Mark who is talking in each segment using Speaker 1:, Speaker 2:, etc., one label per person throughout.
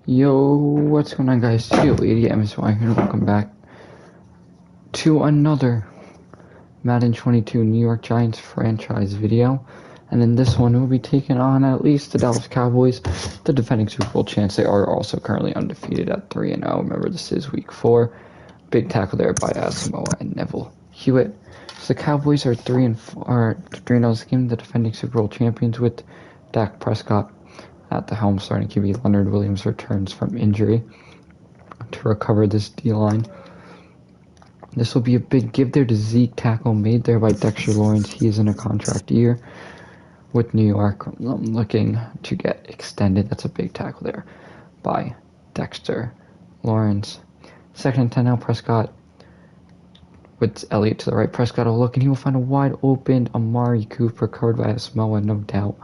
Speaker 1: Yo, what's going on, guys? Yo, Idiot MSY here, and welcome back to another Madden 22 New York Giants franchise video. And in this one, we'll be taking on at least the Dallas Cowboys, the defending Super Bowl champs. They are also currently undefeated at 3-0. Remember, this is week 4. Big tackle there by Asamoah and Neville Hewitt. So the Cowboys are 3-0 this game, the defending Super Bowl champions, with Dak Prescott at the helm. Starting QB Leonard Williams returns from injury to recover this D-line. This will be a big give there to Zeke, tackle made there by Dexter Lawrence. He is in a contract year with New York, looking to get extended. That's a big tackle there by Dexter Lawrence. 2nd and 10 now, Prescott with Elliott to the right. Prescott will look, and he will find a wide open Amari Cooper, covered by Asamoah, no doubt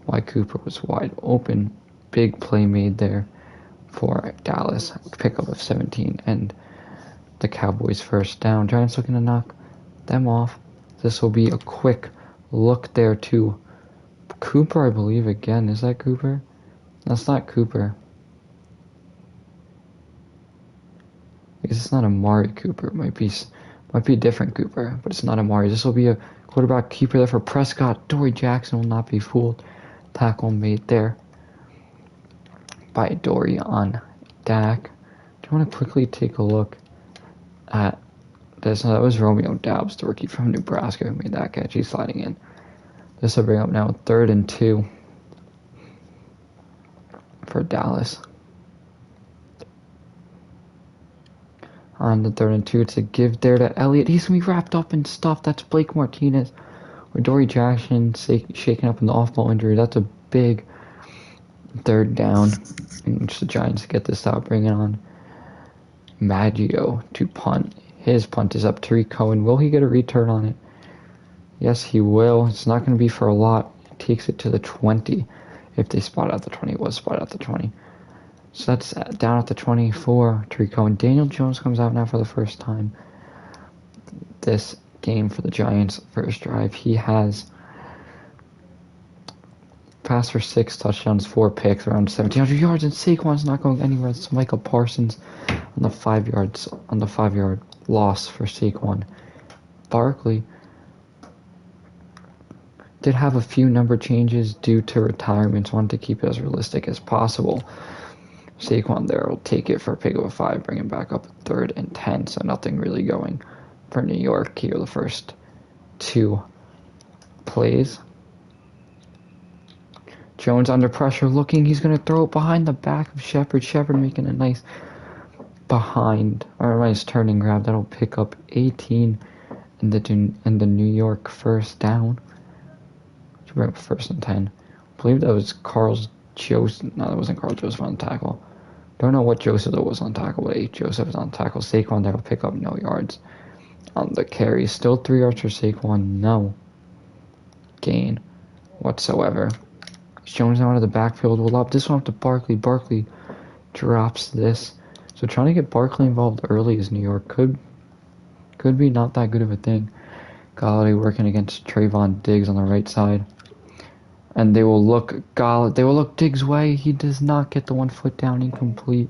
Speaker 1: why Cooper was wide open. Big play made there for Dallas. Pickup of 17 and the Cowboys first down. Giants looking to knock them off. This will be a quick look there to Cooper, I believe. Again, is that Cooper? That's not Cooper. Because it's not Amari Cooper. It might be a different Cooper, but it's not Amari. This will be a quarterback keeper there for Prescott. Dory Jackson will not be fooled. Tackle made there by Dory on Dak. Do you want to quickly take a look at this? No, that was Romeo Doubs, the rookie from Nebraska, who made that catch. He's sliding in. This will bring up now 3rd and 2 for Dallas. On the 3rd and 2, it's a give there to Elliott. He's going to be wrapped up in stuff. That's Blake Martinez. Or Dory Jackson shaken up in the off-ball injury. That's a big 3rd down in which the Giants get this out, bringing on Maggio to punt. His punt is up. Tariq Cohen, will he get a return on it? Yes, he will. It's not going to be for a lot. He takes it to the 20. If they spot out the 20, it was spot out the 20. So that's down at the 24. Tariq Cohen. Daniel Jones comes out now for the first time this game for the Giants. First drive, he has passed for 6 touchdowns, 4 picks, around 1,700 yards, and Saquon's not going anywhere. It's Michael Parsons on the 5-yard loss for Saquon. Barkley did have a few number changes due to retirements. Wanted to keep it as realistic as possible. Saquon there will take it for a pick of a 5, bring him back up 3rd and 10. So nothing really going for New York here the first 2 plays. Jones under pressure, looking. He's going to throw it behind the back of Shepard. Shepard making a nice nice turning grab. That'll pick up 18 in the New York first down. Right, 1st and 10. I believe that was Carl Joseph. No, that wasn't Carl Joseph on tackle. Don't know what Joseph that was on tackle, but Joseph is on tackle. Saquon there will pick up no yards on the carry. Still 3 yards for Saquon. No gain whatsoever. Jones now out of the backfield. Will up this one up to Barkley. Barkley drops this. So trying to get Barkley involved early as New York could be not that good of a thing. Galladay working against Trayvon Diggs on the right side. And they will look Diggs' way. He does not get the 1 foot down, incomplete.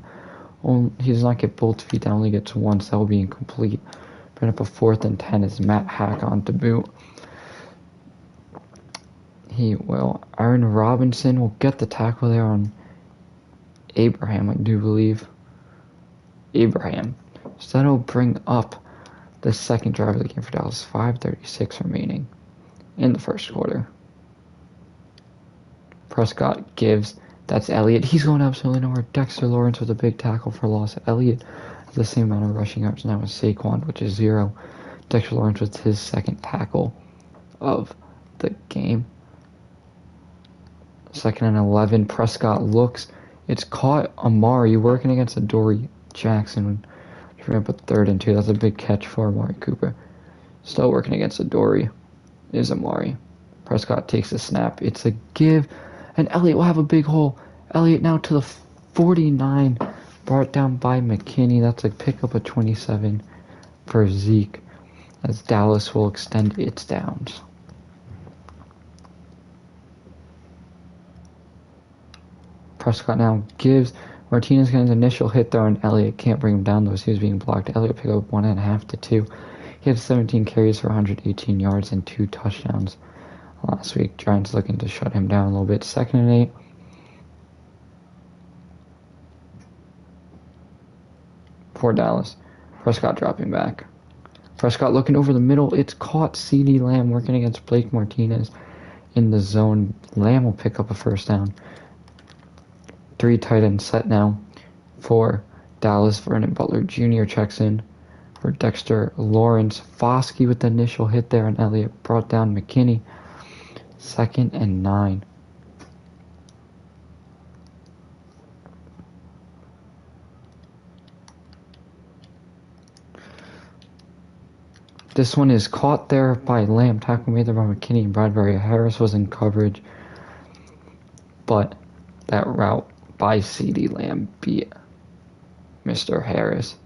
Speaker 1: He does not get both feet down, only gets one, so that will be incomplete. Bring up a 4th and 10 as Matt Hack on to boot. Aaron Robinson will get the tackle there on Abraham, I do believe. Abraham. So that'll bring up the 2nd drive of the game for Dallas. 5:36 remaining in the first quarter. Prescott gives. That's Elliott. He's going absolutely nowhere. Dexter Lawrence with a big tackle for loss. Elliott has the same amount of rushing yards now as Saquon, which is 0. Dexter Lawrence with his 2nd tackle of the game. 2nd and 11. Prescott looks. It's caught. Amari working against a Dory Jackson. Bring up a 3rd and 2. That's a big catch for Amari Cooper. Still working against a Dory is Amari. Prescott takes the snap. It's a give. And Elliott will have a big hole. Elliott now to the 49. Brought down by McKinney. That's a pickup of 27 for Zeke, as Dallas will extend its downs. Prescott now gives Martinez getting an initial hit there, and Elliott can't bring him down though. He was being blocked. Elliott picked up 1.5 to 2. He had 17 carries for 118 yards and 2 touchdowns last week. Giants looking to shut him down a little bit. 2nd and 8. For Dallas. Prescott dropping back. Prescott looking over the middle. It's caught. CeeDee Lamb working against Blake Martinez in the zone. Lamb will pick up a first down. 3 tight end set now for Dallas. Vernon Butler Jr. checks in for Dexter Lawrence. Foskey with the initial hit there, and Elliott brought down McKinney. 2nd and 9. This one is caught there by Lamb. Tackle made there by McKinney and Bradbury. Harris was in coverage, but that route by CeeDee Lamb beat Mr. Harris.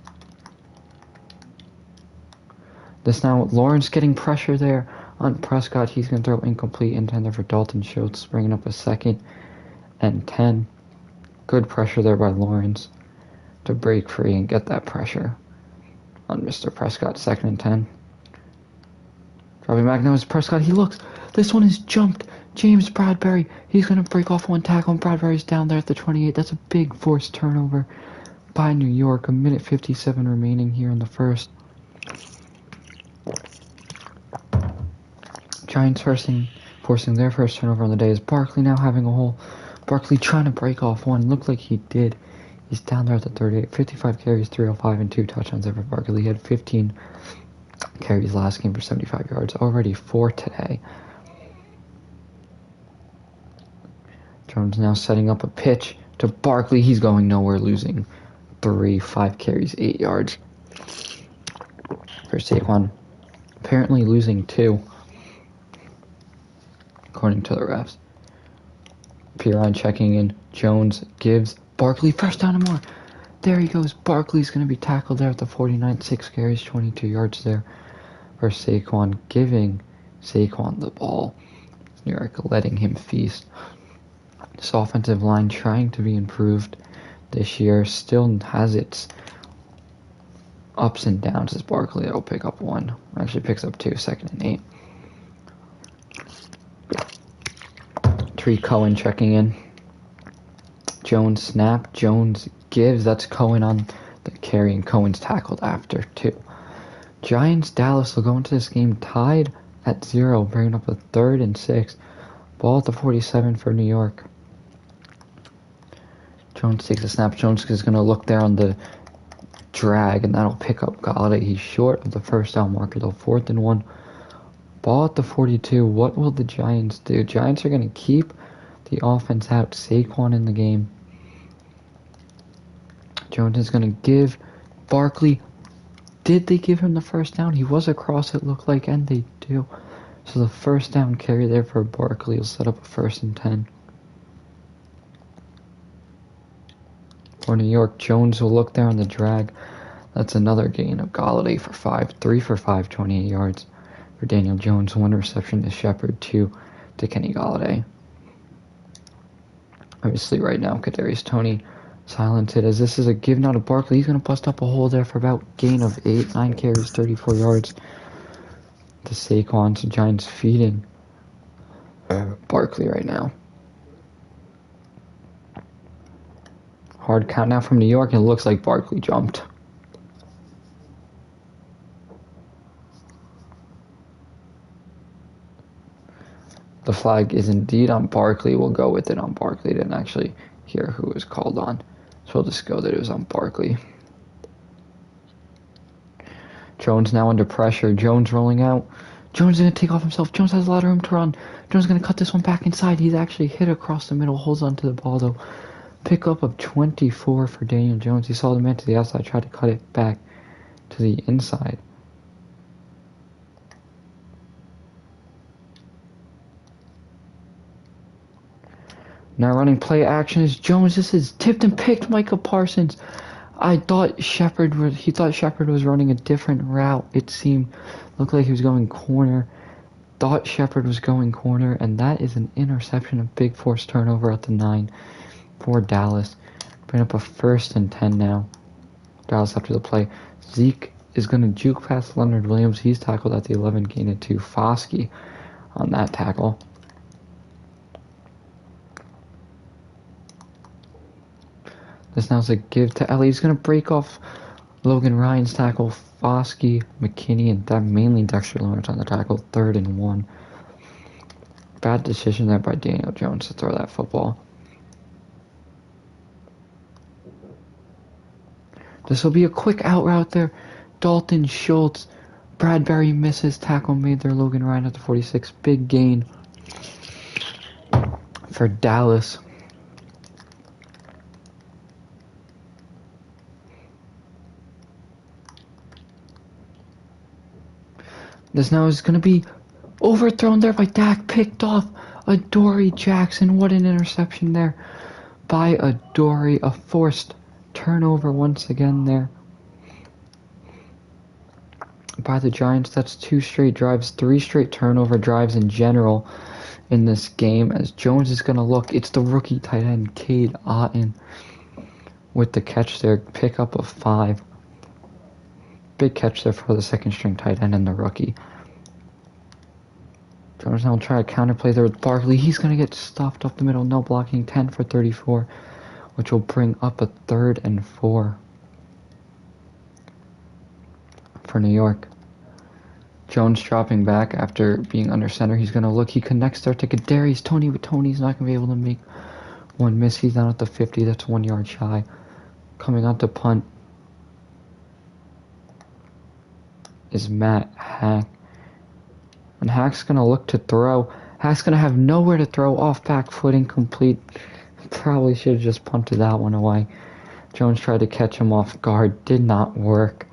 Speaker 1: This now, Lawrence getting pressure there on Prescott. He's going to throw incomplete, intended for Dalton Schultz, bringing up a 2nd and 10. Good pressure there by Lawrence to break free and get that pressure on Mr. Prescott. 2nd and 10. Dropping back now is Prescott. He looks. This one is jumped. James Bradbury. He's going to break off one tackle, and Bradbury's down there at the 28. That's a big forced turnover by New York. 1:57 remaining here in the first. Giants forcing their first turnover on the day is Barkley now having a hole. Barkley trying to break off one. Looked like he did. He's down there at the 38. 55 carries, 305, and 2 touchdowns there for Barkley. He had 15 carries last game for 75 yards. Already 4 today. Jones now setting up a pitch to Barkley. He's going nowhere, losing 5 carries, 8 yards. For Saquon, apparently losing 2, according to the refs. Piron checking in. Jones gives Barkley first down and more. There he goes. Barkley's going to be tackled there at the 49. 6 carries, 22 yards there for Saquon, giving Saquon the ball. New York letting him feast. This offensive line trying to be improved this year. Still has its ups and downs as Barkley will pick up 1. Actually picks up 2. 2nd and 8. Tree Cohen checking in. Jones snap. Jones gives. That's Cohen on the carry, and Cohen's tackled after 2. Giants Dallas will go into this game tied at 0, bringing up a 3rd and 6. Ball at the 47 for New York. Jones takes a snap. Jones is going to look there on the drag, and that'll pick up Galladay. He's short of the first down marker though. 4th and 1. Ball at the 42. What will the Giants do? Giants are going to keep the offense out. Saquon in the game. Jones is going to give Barkley. Did they give him the first down? He was across, it looked like, and they do. So the first down carry there for Barkley will set up a 1st and 10. For New York, Jones will look there on the drag. That's another gain of Galladay for 5. 3 for 5, 28 yards for Daniel Jones. 1 reception to Shepard, 2 to Kenny Galladay. Obviously right now, Kadarius Toney silenced as this is a give now to Barkley. He's going to bust up a hole there for about gain of 8. 9 carries, 34 yards to Saquon. So Giants feeding Barkley right now. Hard count now from New York, and it looks like Barkley jumped. The flag is indeed on Barkley. We'll go with it on Barkley. Didn't actually hear who was called on, so we'll just go that it was on Barkley. Jones now under pressure. Jones rolling out. Jones is going to take off himself. Jones has a lot of room to run. Jones is going to cut this one back inside. He's actually hit across the middle. Holds on to the ball, though. Pickup of 24 for Daniel Jones. He saw the man to the outside. Tried to cut it back to the inside. Now running play action is Jones. This is tipped and picked. Micah Parsons. He thought Shepard was running a different route. It looked like he was going corner. Thought Shepard was going corner, and that is an interception. A big forced turnover at the 9 for Dallas, Bring up a 1st and 10 now. Dallas after the play. Zeke is going to juke past Leonard Williams. He's tackled at the 11, gain it to Foskey on that tackle. This now is a give to Ellie. He's going to break off Logan Ryan's tackle. Foskey, McKinney, and mainly Dexter Lawrence on the tackle. 3rd and 1. Bad decision there by Daniel Jones to throw that football. This will be a quick out route there. Dalton Schultz. Bradbury misses. Tackle made there. Logan Ryan at the 46. Big gain for Dallas. This now is going to be overthrown there by Dak. Picked off Adoree Jackson. What an interception there by Adoree. A forced turnover once again there by the Giants. That's 2 straight drives, 3 straight turnover drives in general in this game, as Jones is going to look. It's the rookie tight end, Cade Otton, with the catch there. Pickup of 5. Big catch there for the 2nd string tight end and the rookie. Jones now will try a counterplay there with Barkley. He's going to get stuffed up the middle. No blocking. 10 for 34. Which will bring up a 3rd and 4 for New York. Jones dropping back after being under center. He's going to look. He connects there to Kadarius Toney, but Tony's not going to be able to make one miss. He's down at the 50. That's 1 yard shy. Coming out to punt is Matt Hack. And Hack's going to look to throw. Hack's going to have nowhere to throw. Off back foot, incomplete. Probably should have just punted that one away. Jones tried to catch him off guard. Did not work.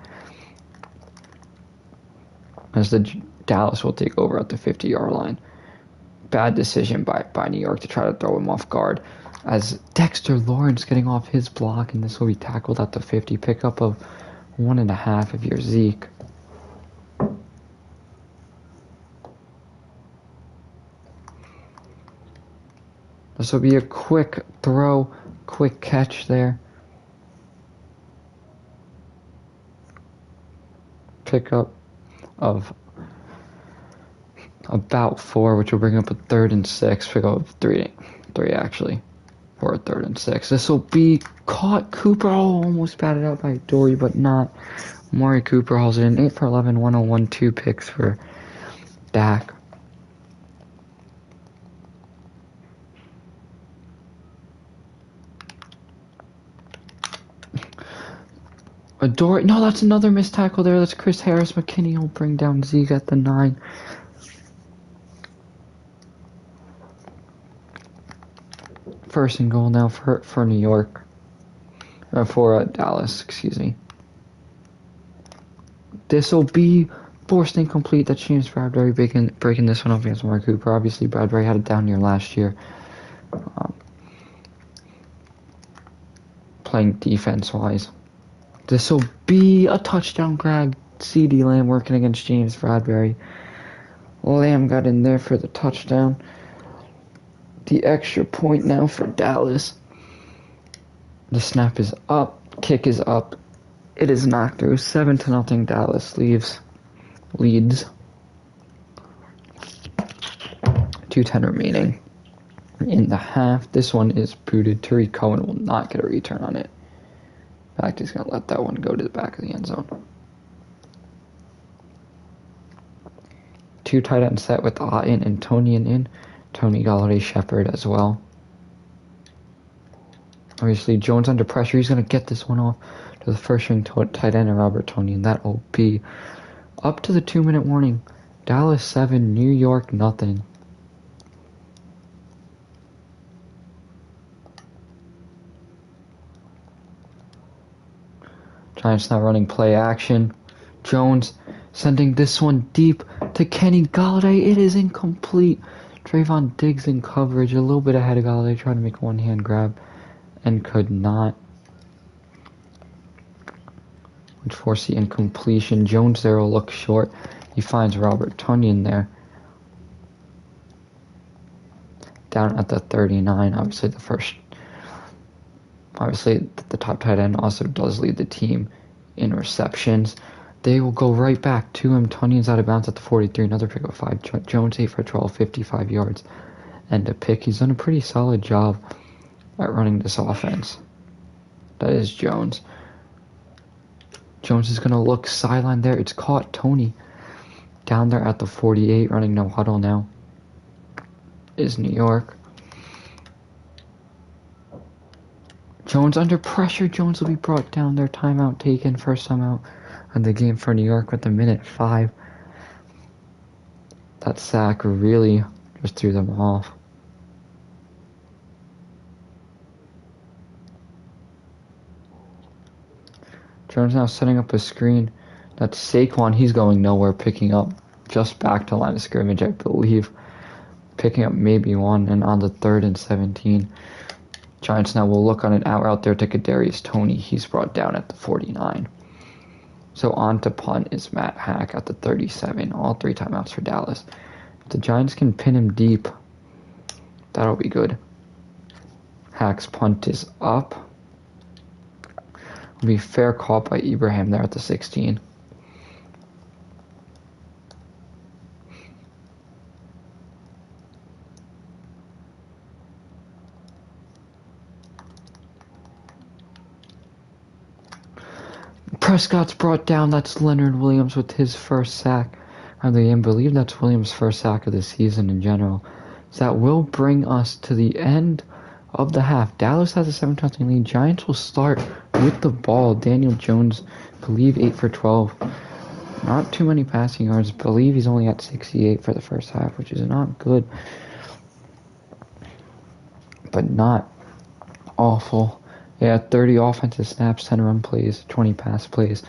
Speaker 1: As the Dallas will take over at the 50-yard line. Bad decision by New York to try to throw him off guard. As Dexter Lawrence getting off his block, and this will be tackled at the 50. Pickup of 1.5 if you're Zeke. This will be a quick throw, quick catch there. Pickup of about 4, which will bring up a 3rd and 6. Pickup of 3 actually, for a 3rd and 6. This will be caught. Cooper, almost batted out by Dory, but not. Amari Cooper hauls it in. 8 for 11, 101, 2 picks for Dak. Adoree, no, that's another missed tackle there. That's Chris Harris. McKinney will bring down Zeke at the 9. First and goal now for New York. For Dallas, excuse me. This will be forced incomplete. That's James Bradbury breaking this one up against Mark Cooper. Obviously, Bradbury had a down year last year. Playing defense-wise. This will be a touchdown grab. CeeDee Lamb working against James Bradbury. Lamb got in there for the touchdown. The extra point now for Dallas. The snap is up. Kick is up. It is knocked through. 7-0 Dallas leads. 2:10 remaining in the half. This one is booted. Tariq Cohen will not get a return on it. In fact, he's going to let that one go to the back of the end zone. 2 tight end set with Otton and Tonyan in. Tony Galladay Shepard as well. Obviously, Jones under pressure. He's going to get this one off to the first string tight end and Robert Tonyan. That will be up to the 2-minute warning. Dallas 7, New York nothing. Giants now running play action. Jones sending this one deep to Kenny Galladay. It is incomplete. Trayvon Diggs in coverage. A little bit ahead of Galladay. Trying to make a one-hand grab and could not. Which forced the incompletion. Jones there will look short. He finds Robert Tonyan there. Down at the 39. Obviously the first Obviously, the top tight end also does lead the team in receptions. They will go right back to him. Tonyan's out of bounds at the 43. Another pick of 5. Jones 8 for 12, 55 yards, and a pick. He's done a pretty solid job at running this offense. That is Jones. Jones is going to look sideline there. It's caught. Tony down there at the 48, running no huddle now, is New York. Jones under pressure. Jones will be brought down there. Timeout taken. First timeout of the game for New York with a minute 5. That sack really just threw them off. Jones now setting up a screen. That's Saquon. He's going nowhere, picking up just back to line of scrimmage, I believe. Picking up maybe one, and on the 3rd and 17. Giants now will look on an out there to Kadarius Toney. He's brought down at the 49. So on to punt is Matt Hack at the 37. All 3 timeouts for Dallas. If the Giants can pin him deep, that'll be good. Hack's punt is up. Will be fair caught by Ibrahim there at the 16. Prescott's brought down. That's Leonard Williams with his first sack of the game. I believe that's Williams' first sack of the season in general. So that will bring us to the end of the half. Dallas has a 7-0 lead. Giants will start with the ball. Daniel Jones, I believe 8 for 12. Not too many passing yards. I believe he's only at 68 for the first half, which is not good, but not awful. Yeah, 30 offensive snaps, 10 run plays, 20 pass plays.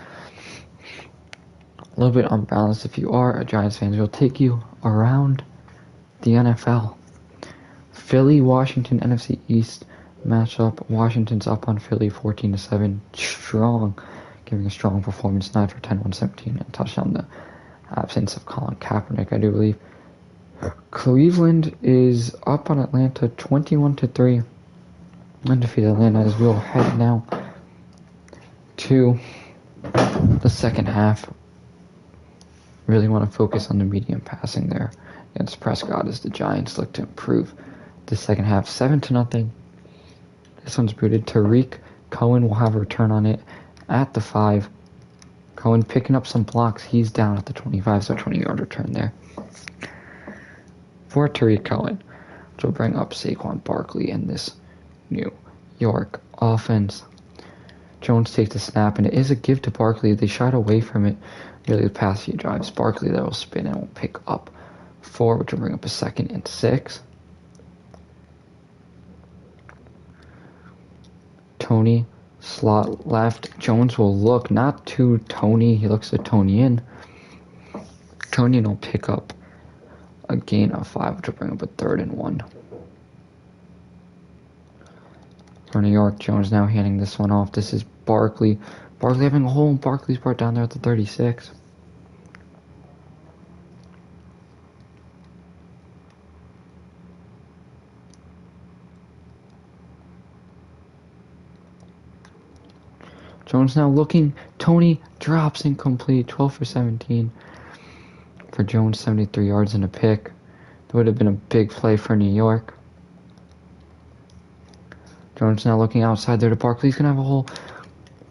Speaker 1: A little bit unbalanced. If you are a Giants fan, it'll take you around the NFL. Philly, Washington, NFC East matchup. Washington's up on Philly 14-7. Strong, giving a strong performance. 9 for 10, 117, and touchdown. The absence of Colin Kaepernick, I do believe. Cleveland is up on Atlanta 21-3. Undefeated Atlanta, as we'll head now to the second half. Really want to focus on the medium passing there against Prescott as the Giants look to improve the second half. 7-0. This one's booted. Tariq Cohen will have a return on it at the 5. Cohen picking up some blocks. He's down at the 25, so 20-yard return there for Tariq Cohen, which will bring up Saquon Barkley in this New York offense. Jones takes the snap, and it is a give to Barkley. They shied away from it really the past few drives. Barkley that will spin and will pick up 4, which will bring up a 2nd and 6. Tony slot left. Jones will look not to Tony. He looks to Tony in. Tony will pick up a gain of 5, which will bring up a 3rd and 1. For New York, Jones now handing this one off. This is Barkley. Barkley having a hole. Barkley's brought down there at the 36. Jones now looking. Tony drops incomplete. 12 for 17 for Jones. 73 yards and a pick. That would have been a big play for New York. Jones now looking outside there to Barkley. He's going to have a hole.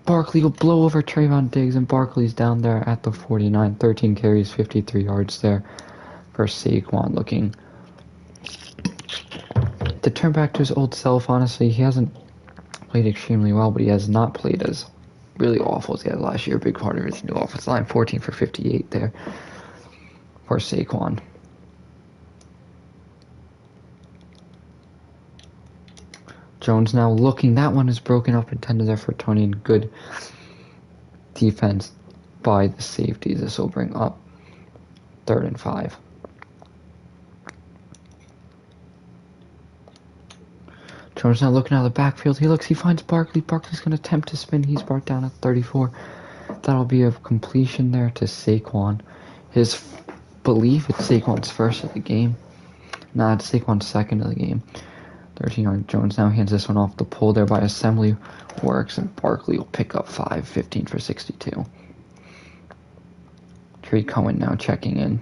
Speaker 1: Barkley will blow over Trayvon Diggs, and Barkley's down there at the 49. 13 carries, 53 yards there for Saquon, looking to turn back to his old self. Honestly, he hasn't played extremely well, but he has not played as really awful as he had last year. Big part of his new offensive line. 14 for 58 there for Saquon. Jones now looking. That one is broken up, intended there for Tony, and good defense by the safeties. This will bring up 3rd and 5. Jones now looking out of the backfield. He looks. He finds Barkley. Barkley's going to attempt to spin. He's brought down at 34. That'll be a completion there to Saquon. His belief it's Saquon's first of the game. Nah, it's Saquon's second of the game. 13-yard. Jones now hands this one off. The pull there by Assembly works, and Barkley will pick up 5, 15 for 62. Trey Cohen now checking in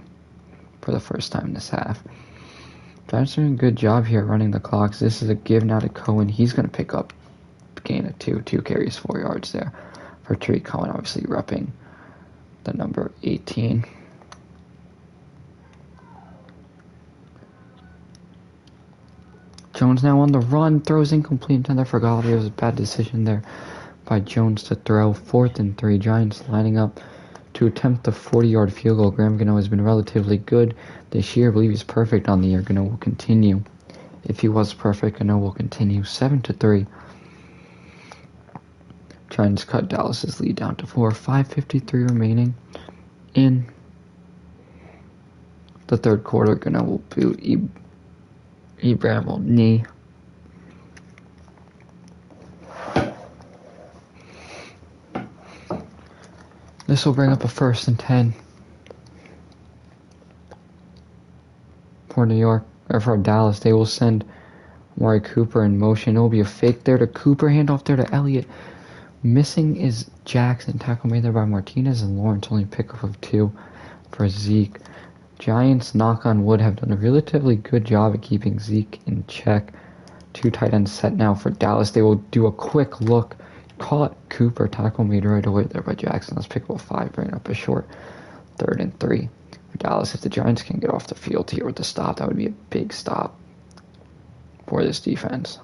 Speaker 1: for the first time this half. Giants doing a good job here running the clocks. This is a give now to Cohen. He's going to pick up a gain of 2 carries, 4 yards there for Trey Cohen, obviously repping the number 18. Jones now on the run, throws incomplete intended for Golladay. It was a bad decision there by Jones to throw. 4th and 3. Giants lining up to attempt the 40-yard field goal. Graham Gano has been relatively good this year. I believe he's perfect on the year. Gano will continue. If he was perfect, Gano will continue. 7-3. Giants cut Dallas's lead down to 4. 5:53 remaining in the third quarter. Gano will boot Ibrahim will knee. This will bring up a 1st and 10 for New York, or for Dallas. They will send Amari Cooper in motion. It will be a fake there to Cooper, handoff there to Elliott. Missing is Jackson. Tackle made there by Martinez, and Lawrence only pickup of 2 for Zeke. Giants, knock on wood, have done a relatively good job at keeping Zeke in check. 2 tight ends set now for Dallas. They will do a quick look. Caught Cooper, tackle made right away there by Jackson. Let's pick up a 5, bring up a short 3rd and 3 for Dallas. If the Giants can get off the field here with the stop, that would be a big stop for this defense.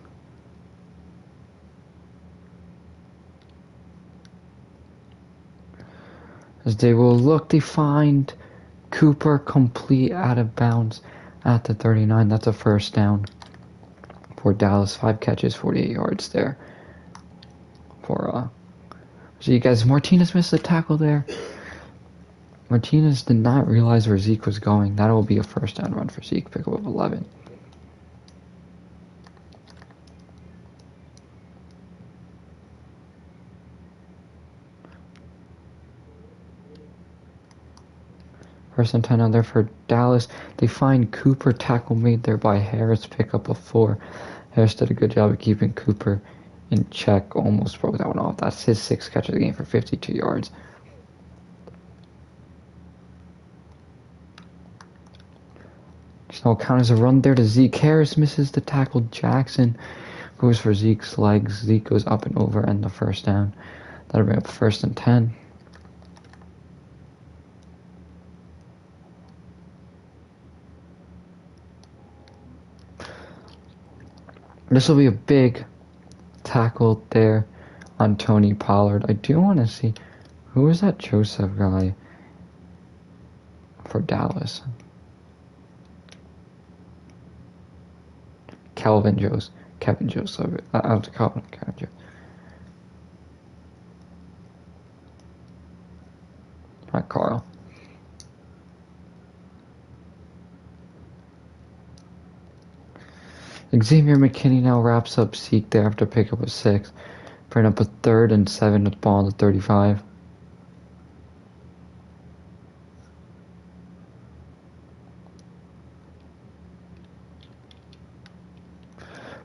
Speaker 1: As they will look, they find Cooper complete out of bounds at the 39. That's a 1st down for Dallas. 5 catches, 48 yards there. So you guys, Martinez missed the tackle there. Martinez did not realize where Zeke was going. That will be a 1st down run for Zeke. Pickup of 11. First and 10 out there for Dallas. They find Cooper, tackle made there by Harris. Pickup of 4. Harris did a good job of keeping Cooper in check. Almost broke that one off. That's his 6th catch of the game for 52 yards. So count as a run there to Zeke. Harris misses the tackle. Jackson goes for Zeke's legs. Zeke goes up and over and the 1st down. That'll bring up 1st and 10. This will be a big tackle there on Tony Pollard. I do want to see, who is that Joseph guy for Dallas? Kevin Joseph. Kevin Joseph. Not Carl. Xavier McKinney now wraps up Zeke there after pickup of 6. Bring up a 3rd and 7 with the ball on the 35.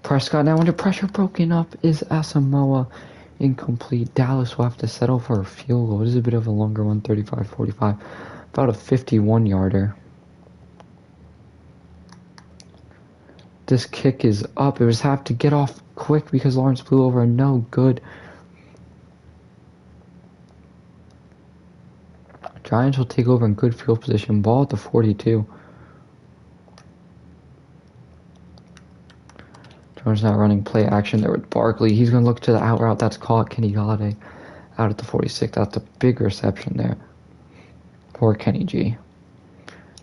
Speaker 1: Prescott now under pressure, broken up is Asamoah. Incomplete. Dallas will have to settle for a field goal. It is a bit of a longer one, 35-45. About a 51-yarder. This kick is up. It was have to get off quick because Lawrence blew over. No good. Giants will take over in good field position. Ball at the 42. Jones now running play action there with Barkley. He's going to look to the out route. That's caught. Kenny Golladay out at the 46. That's a big reception there for Kenny G.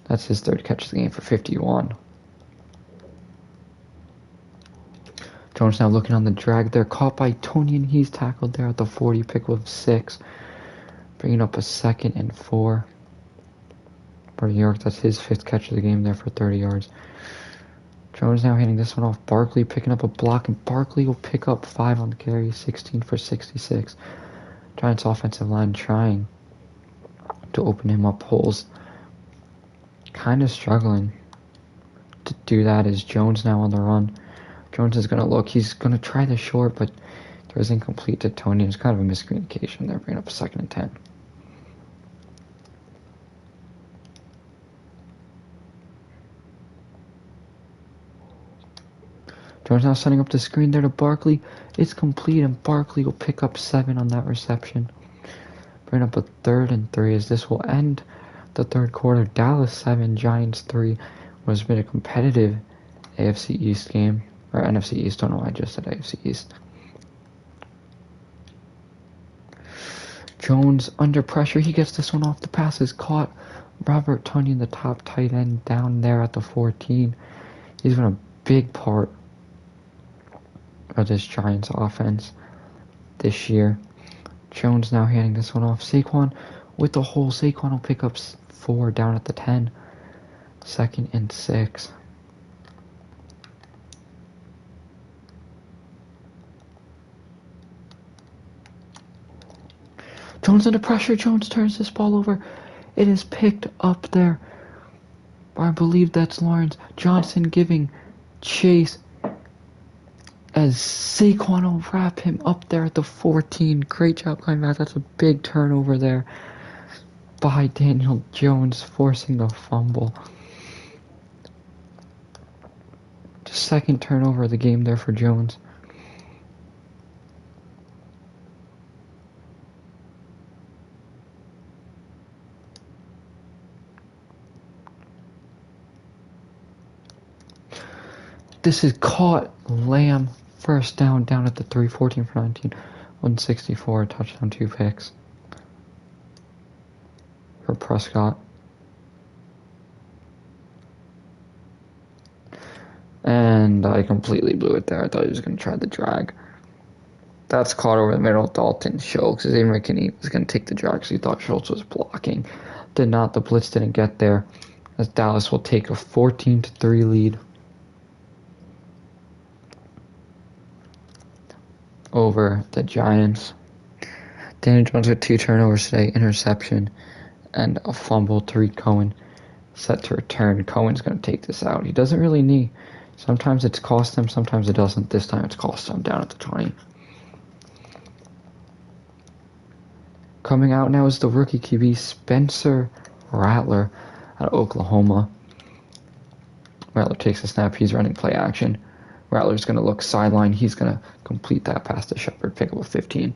Speaker 1: That's his 3rd catch of the game for 51. Jones now looking on the drag there. Caught by Tony, and he's tackled there at the 40. Pick with 6. Bringing up a 2nd and 4 for New York. That's his 5th catch of the game there for 30 yards. Jones now handing this one off. Barkley picking up a block, and Barkley will pick up 5 on the carry. 16 for 66. Giants offensive line trying to open him up holes. Kind of struggling to do that is Jones now on the run. Jones is going to look. He's going to try the short, but throws incomplete to Tony. It's kind of a miscommunication there, bringing up a 2nd and 10. Jones now setting up the screen there to Barkley. It's complete, and Barkley will pick up 7 on that reception. Bring up a 3rd and 3 as this will end the third quarter. Dallas 7, Giants 3. Was been a competitive AFC East game. Or NFC East, don't know why I just said AFC East. Jones under pressure. He gets this one off. The pass is caught. Robert Tonyan, the top tight end, down there at the 14. He's been a big part of this Giants offense this year. Jones now handing this one off. Saquon with the hole. Saquon will pick up 4 down at the 10. 2nd and 6. Jones under pressure. Jones turns this ball over. It is picked up there. I believe that's Lawrence Johnson giving chase as Saquon will wrap him up there at the 14. Great job coming back. That's a big turnover there by Daniel Jones, forcing the fumble. Just 2nd turnover of the game there for Jones. This is caught. Lamb, 1st down at the 3, 14 for 19, 164, touchdown, 2 picks for Prescott. And I completely blew it there. I thought he was going to try the drag. That's caught over the middle. Dalton Schultz. Xavier McKinney was going to take the drag because he thought Schultz was blocking. Did not. The blitz didn't get there as Dallas will take a 14-3 lead over the Giants. Daniel Jones with 2 turnovers today, interception, and a fumble. Tariq Cohen set to return. Cohen's going to take this out. He doesn't really need. Sometimes it's cost them, sometimes it doesn't. This time it's cost them down at the 20. Coming out now is the rookie QB, Spencer Rattler out of Oklahoma. Rattler takes a snap. He's running play action. Rattler's going to look sideline. He's going to complete that pass to Shepard, pick up a 15.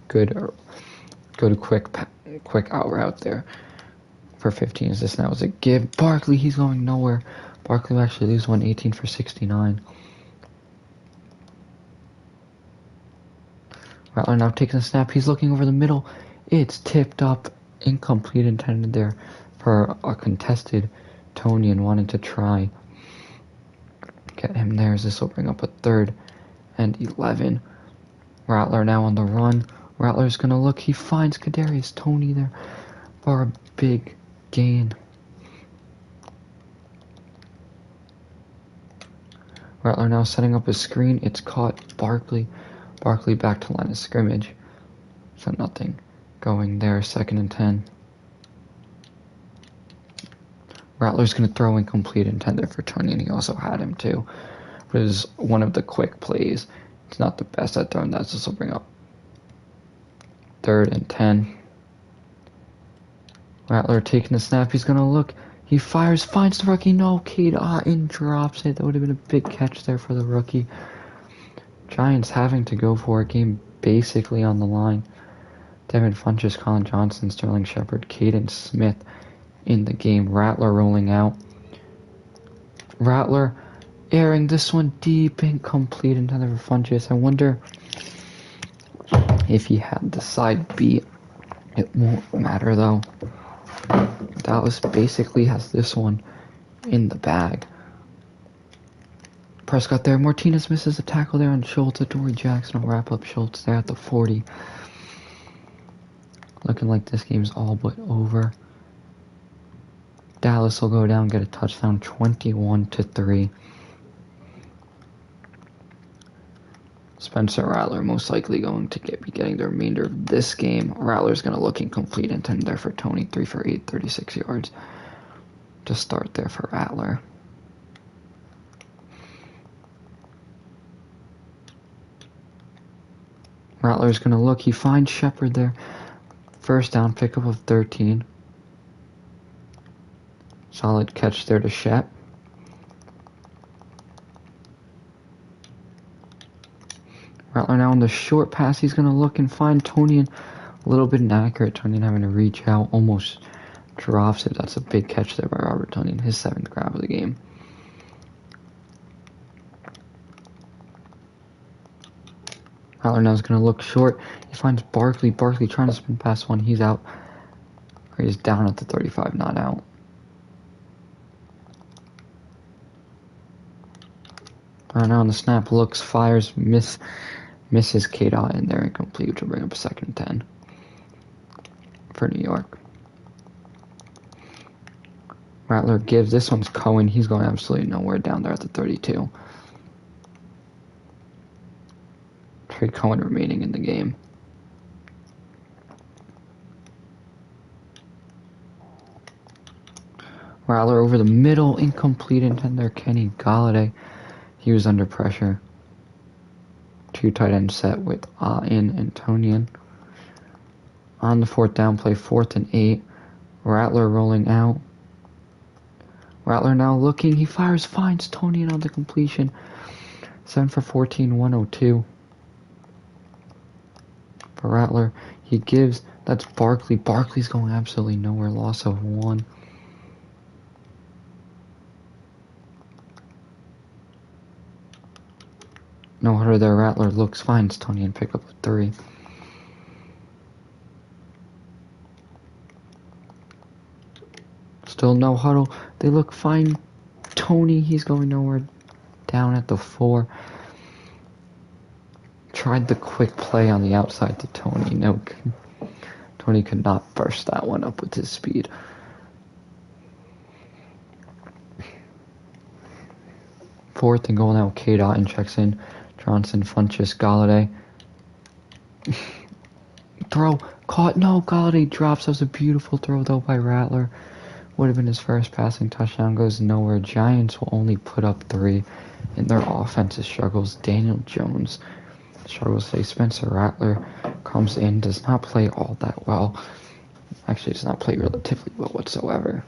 Speaker 1: Good quick out route there for 15. As this now is a give. Barkley, he's going nowhere. Barkley will actually lose 18 for 69. Rattler now taking a snap. He's looking over the middle. It's tipped up. Incomplete, intended there for a contested. Tony and wanted to try get him there as this will bring up a 3rd and 11. Rattler now on the run. Rattler's going to look. He finds Kadarius Toney there for a big gain. Rattler now setting up a screen. It's caught. Barkley back to line of scrimmage. So nothing going there. 2nd and 10. Rattler's going to throw incomplete, intended for Tony, and he also had him too. But it was one of the quick plays. It's not the best at throwing that, so this will bring up 3rd and 10. Rattler taking the snap. He's going to look. He fires, finds the rookie. No, Cade Otton drops it. That would have been a big catch there for the rookie. Giants having to go for a game basically on the line. Devin Funchess, Colin Johnson, Sterling Shepard, Caden Smith in the game. Rattler rolling out. Rattler airing this one deep, incomplete, intended for Funchess. I wonder if he had the side beat. It won't matter though. Dallas basically has this one in the bag. Prescott there. Martinez misses a tackle there on Schultz. Adoree Jackson will wrap up Schultz there at the 40. Looking like this game's all but over. Dallas will go down, get a touchdown, 21-3. Spencer Rattler most likely going to be getting the remainder of this game. Rattler's going to look incomplete, intended there for Tony, 3 for 8, 36 yards. to start there for Rattler. Rattler's going to look. He finds Shepard there. First down, pickup of 13. Solid catch there to Shep. Rattler now on the short pass. He's going to look and find Tonian. A little bit inaccurate. Tonian having to reach out. Almost drops it. That's a big catch there by Robert Tonian. His 7th grab of the game. Rattler now is going to look short. He finds Barkley. Barkley trying to spin past one. He's out. Or he's down at the 35, not out. Rattler now on the snap, looks, fires, misses K-Dot in there, incomplete, which will bring up a 2nd and 10 for New York. Rattler gives, this one's Cohen. He's going absolutely nowhere down there at the 32. Trade Cohen remaining in the game. Rattler over the middle, incomplete intent there. Kenny Galladay. He was under pressure. 2 tight end set with in and Tonian. On the 4th down play, 4th and 8. Rattler rolling out. Rattler now looking. He fires, finds Tonian on the completion. 7 for 14, 102. For Rattler, he gives. That's Barkley. Barkley's going absolutely nowhere. Loss of 1. No huddle there. Rattler looks, finds Tonian, pick up a 3. Still no huddle. They look, fine. Tony, he's going nowhere. Down at the 4. Tried the quick play on the outside to Tony. No, Tony could not burst that one up with his speed. Fourth and goal now. K-Dot and checks in. Johnson, Funchess, Galladay. Throw, caught, no, Galladay drops. That was a beautiful throw though by Rattler. Would have been his first passing touchdown, goes nowhere. Giants will only put up 3 in their offensive struggles. Daniel Jones struggles today. Spencer Rattler comes in, does not play all that well. Actually, does not play relatively well whatsoever.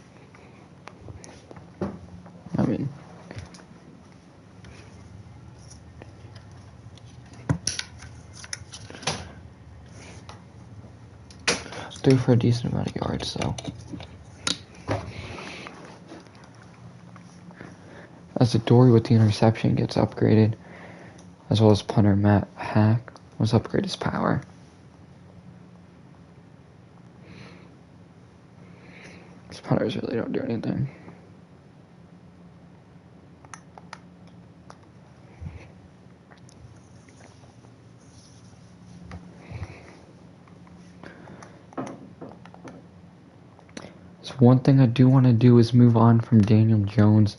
Speaker 1: I mean, threw for a decent amount of yards, so. As the Dory with the interception gets upgraded, as well as punter Matt Hack was upgraded his power. These punters really don't do anything. So one thing I do want to do is move on from Daniel Jones.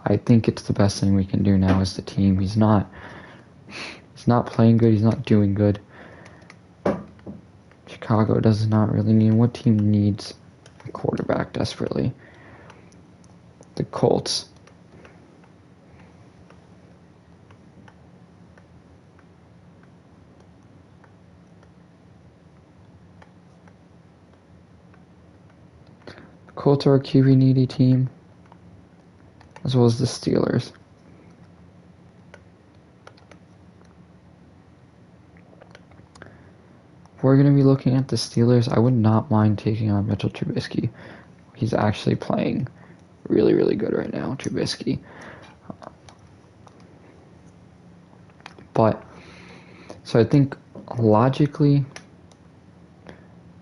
Speaker 1: I think it's the best thing we can do now as the team. He's not playing good. He's not doing good. Chicago does not really need. What team needs a quarterback desperately? The Colts. The Colts are a QB needy team, as well as the Steelers. If we're going to be looking at the Steelers, I would not mind taking on Mitchell Trubisky. He's actually playing really, really good right now, Trubisky. So I think logically,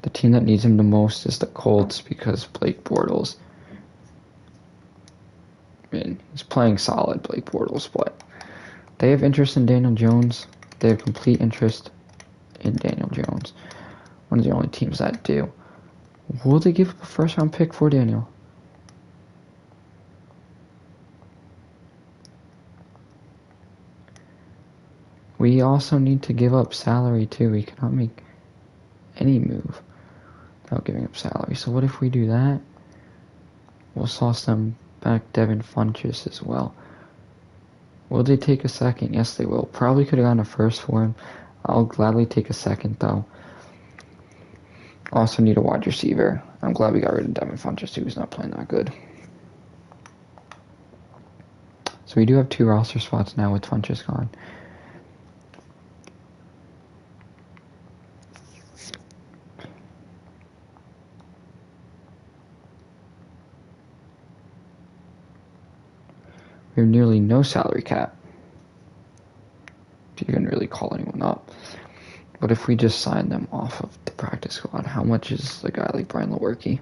Speaker 1: the team that needs him the most is the Colts, because Blake Bortles, I mean, he's playing solid, Blake Bortles, but they have interest in Daniel Jones. They have complete interest in Daniel Jones. One of the only teams that do. Will they give up a first-round pick for Daniel? We also need to give up salary too. We cannot make any move without giving up salary. So what if we do that? We'll sauce them back Devin Funchess as well. Will they take a second? Yes, they will. Probably could have gone a first for him. I'll gladly take a second, though. Also need a wide receiver. I'm glad we got rid of Devin Funchess, who's not playing that good. So we do have 2 roster spots now with Funchess gone. We have nearly no salary cap to even really call anyone up. But if we just sign them off of the practice squad, how much is a guy like Brian Lewerke?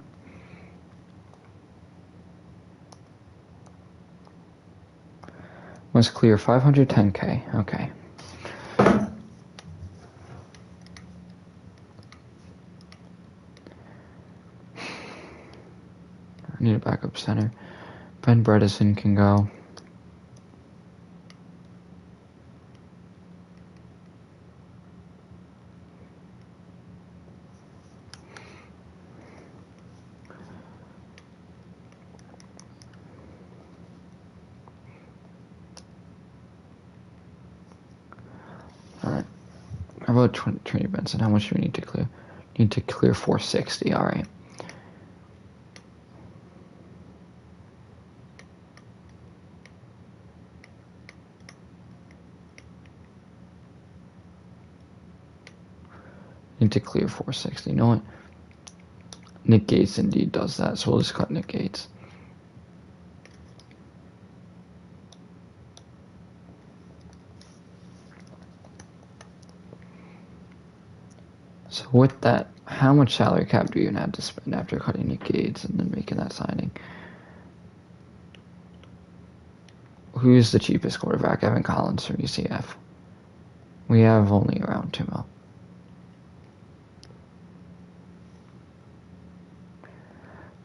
Speaker 1: Must clear 510K. Okay. I need a backup center. Ben Bredesen can go. How about Trinity Benson? How much do we need to clear? Need to clear 460. All right. Need to clear 460. You know what? Nick Gates indeed does that, so we'll just cut Nick Gates. So with that, how much salary cap do you have to spend after cutting Nick Gates and then making that signing? Who's the cheapest quarterback? Evan Collins from UCF. We have only around 2 mil.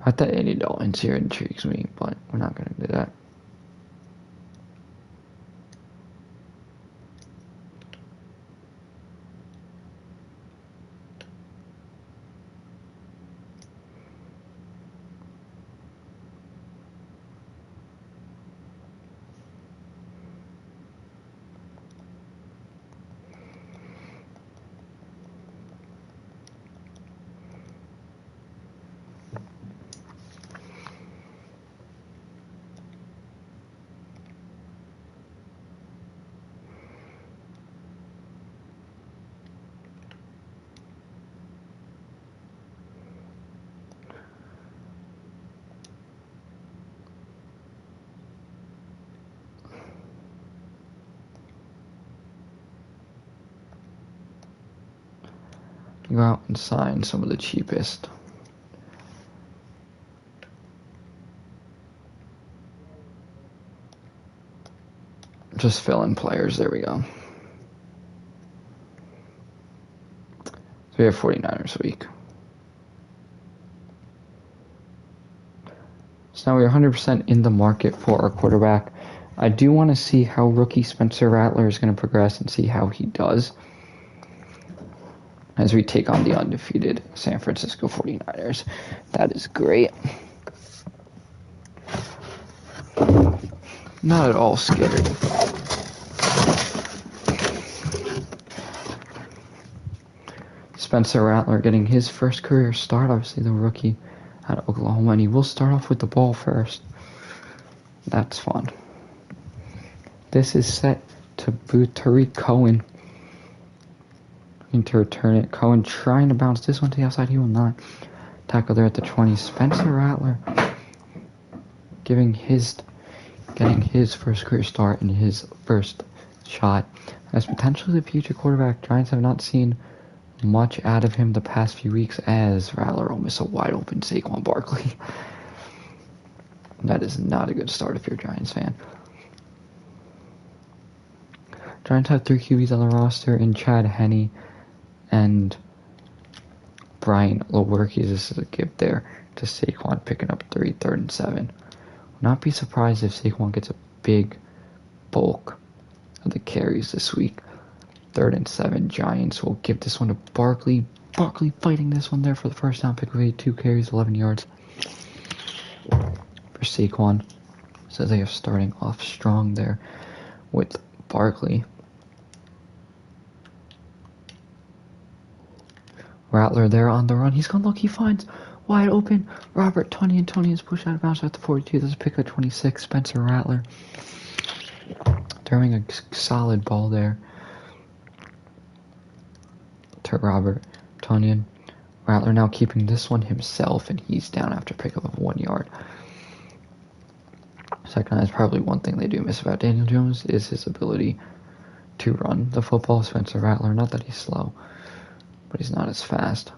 Speaker 1: I thought Andy Dalton's here intrigues me, but we're not going to do that. Go out and sign some of the cheapest. Just fill in players. There we go. So we have 49ers a week. So now we're 100% in the market for our quarterback. I do want to see how rookie Spencer Rattler is going to progress and see how he does as we take on the undefeated San Francisco 49ers. That is great. Not at all scary. Spencer Rattler getting his first career start, obviously the rookie out of Oklahoma, and he will start off with the ball first. That's fun. This is set to boot Tariq Cohen. To return it. Cohen trying to bounce this one to the outside. He will not. Tackle there at the 20. Spencer Rattler getting his first career start and his first shot as potentially the future quarterback. Giants have not seen much out of him the past few weeks as Rattler will miss a wide open Saquon Barkley. That is not a good start if you're a Giants fan. Giants have 3 QBs on the roster in Chad Henne and Brian Lewerke. This is a gift there to Saquon, picking up 3rd and 7. Will not be surprised if Saquon gets a big bulk of the carries this week. 3rd and 7. Giants will give this one to Barkley. Barkley fighting this one there for the first down pick with 2 carries, 11 yards. for Saquon. So they are starting off strong there with Barkley. Rattler there on the run. He's gonna look. He finds wide open Robert Tonyan. Tonyan is pushed out of bounds at the 42. There's a pick at 26. Spencer Rattler throwing a solid ball there to Robert Tonyan. Rattler now keeping this one himself, and he's down after pickup of 1 yard. Second is probably one thing they do miss about Daniel Jones is his ability to run the football. Spencer Rattler, not that he's slow, but he's not as fast.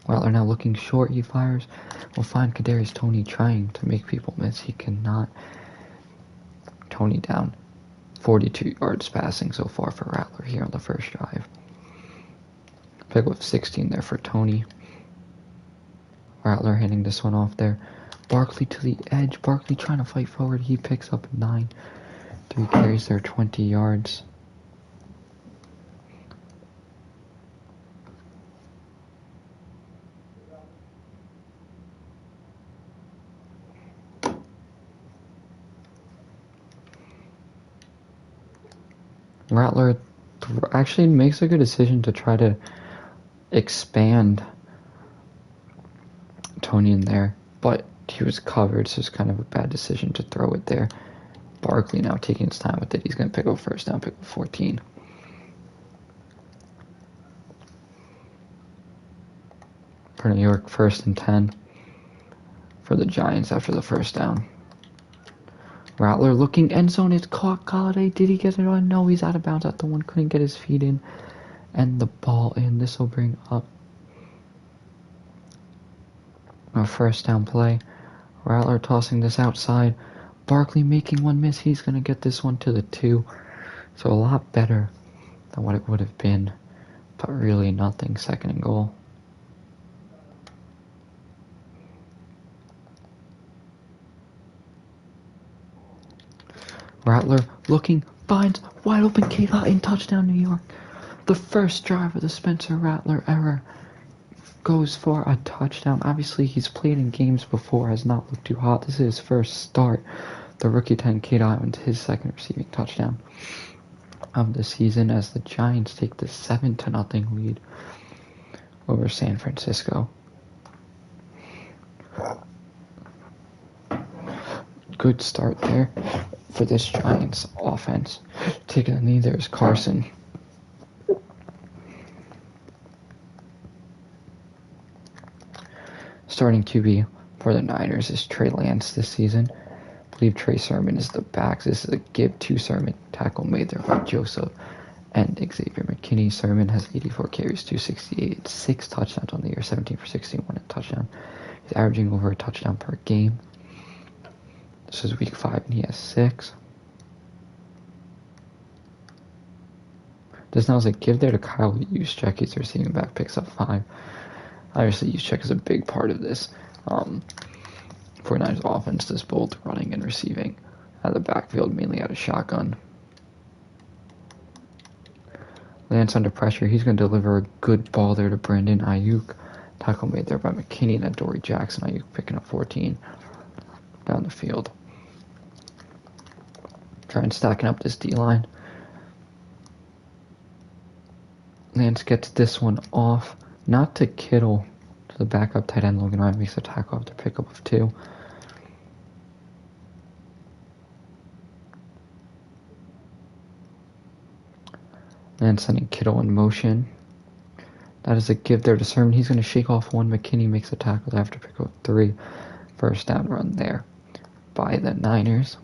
Speaker 1: Rattler now looking short, he fires. We'll find Kadarius Toney trying to make people miss. He cannot. Toney down 42 yards passing so far for Rattler here on the first drive. Pick with 16 there for Toney. Rattler hitting this one off there. Barkley to the edge. Barkley trying to fight forward. He picks up 9. 3 carries there, 20 yards. Rattler actually makes a good decision to try to expand Toney in there, but he was covered, so it's kind of a bad decision to throw it there. Barkley now taking his time with it. He's going to pick up first down, pick up 14. For New York, 1st and 10 for the Giants after the first down. Rattler looking, end zone is caught. Golladay, did he get it on? No, he's out of bounds at the 1. Couldn't get his feet in. And the ball in. This will bring up a first down play. Rattler tossing this outside. Barkley making one miss. He's going to get this one to the 2. So a lot better than what it would have been. But really nothing. 2nd and goal. Rattler looking, finds wide open K-Dot in touchdown New York. The first drive of the Spencer Rattler era goes for a touchdown. Obviously, he's played in games before, has not looked too hot. This is his first start. The rookie 10 K-Dot went his 2nd receiving touchdown of the season as the Giants take the 7-0 lead over San Francisco. Good start there for this Giants offense. Taking the lead there is Carson. Starting QB for the Niners is Trey Lance this season. I believe Trey Sermon is the back. This is a give to Sermon. Tackle made there by Joseph and Xavier McKinney. Sermon has 84 carries, 268, 6 touchdowns on the year, 17 for 61 and touchdown. He's averaging over a touchdown per game. This is week 5 and he has 6. This now is a give there to Kyle Juszczyk. He's receiving back, picks up 5. Obviously, Juszczyk is a big part of this 49ers offense. Does both running and receiving out of the backfield, mainly out of shotgun. Lance under pressure. He's going to deliver a good ball there to Brandon Ayuk. Tackle made there by McKinney and Adoree Jackson. Ayuk picking up 14 down the field. Trying stacking up this D-line. Lance gets this one off. Not to Kittle, to the backup tight end. Logan Ryan makes a tackle after pickup of 2. And sending Kittle in motion. That is a give there to Sermon. He's going to shake off 1. McKinney makes a tackle after pickup of 3. First down run there by the Niners.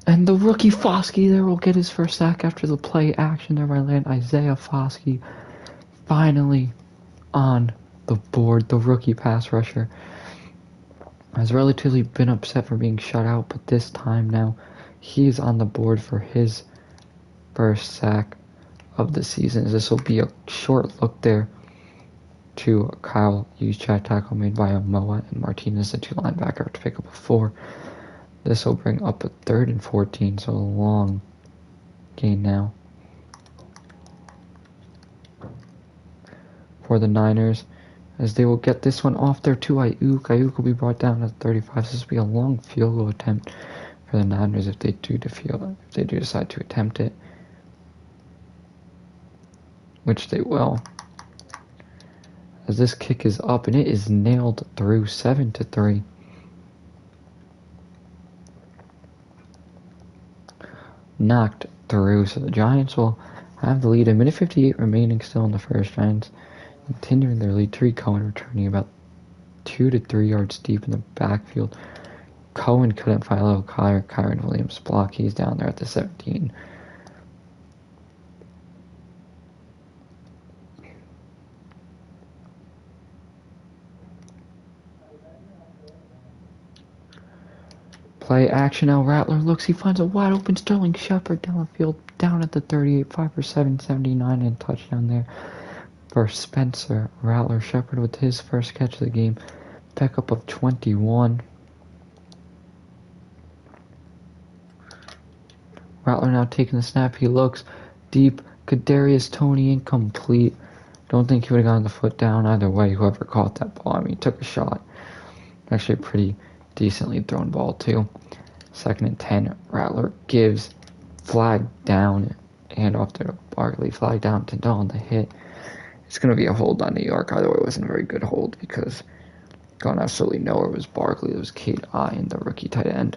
Speaker 1: And the rookie Foskey there will get his first sack after the play action there by Isaiah Foskey. Finally on the board. The rookie pass rusher has relatively been upset for being shut out, but this time now he's on the board for his first sack of the season. This will be a short look there to Kyle Juszczyk, tackle made by Amoa and Martinez, the 2 linebacker, to pick up a 4. This will bring up a 3rd and 14, so a long gain now for the Niners, as they will get this one off there to Ayuk. Ayuk will be brought down at 35. So this will be a long field goal attempt for the Niners if they do decide to attempt it, which they will. As this kick is up and it is nailed through 7-3. Knocked through, so the Giants will have the lead. A minute 58 remaining still in the first. Giants continuing their lead. Tariq Cohen returning about 2 to 3 yards deep in the backfield. Cohen couldn't find a little Kyron Williams block. He's down there at the 17. Play action now. Rattler looks. He finds a wide open Sterling Shepard down the field, down at the 38, 5 for 779 and touchdown there for Spencer Rattler. Shepard with his first catch of the game, pickup of 21. Rattler now taking the snap. He looks deep. Kadarius Toney incomplete. Don't think he would have gotten the foot down either way. Whoever caught that ball, I mean, he took a shot. Actually, a pretty decently thrown ball too. 2nd and 10. Rattler gives flag down, hand off to Barkley. Flag down to Dahl on the hit. It's going to be a hold on New York. Either way, it wasn't a very good hold because going absolutely nowhere. It was Barkley. It was Kate and the rookie tight end.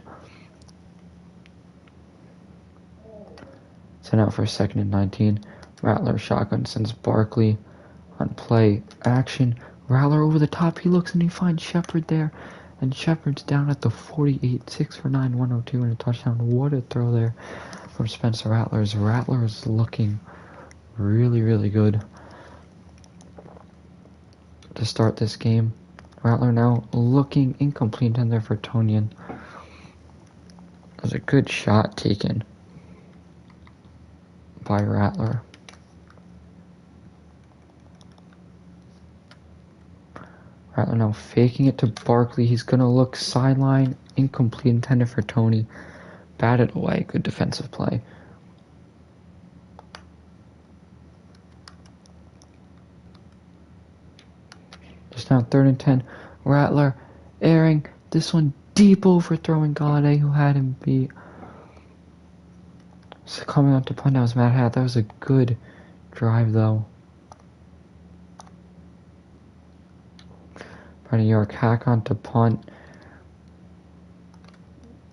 Speaker 1: So now for 2nd and 19. Rattler shotgun sends Barkley on play action. Rattler over the top. He looks and he finds Shepard there. And Shepard's down at the 48, 6 for 9, 102 and a touchdown. What a throw there from Spencer Rattler. Rattler is looking really, really good to start this game. Rattler now looking incomplete in there for Tonyan. That was a good shot taken by Rattler. Rattler now faking it to Barkley. He's going to look sideline. Incomplete, intended for Toney. Batted away. Good defensive play. Just now 3rd and 10. Rattler airing. This one deep overthrowing Galladay, who had him beat. So coming up to punt, that was Matt Hat. That was a good drive, though. New York hack on to punt,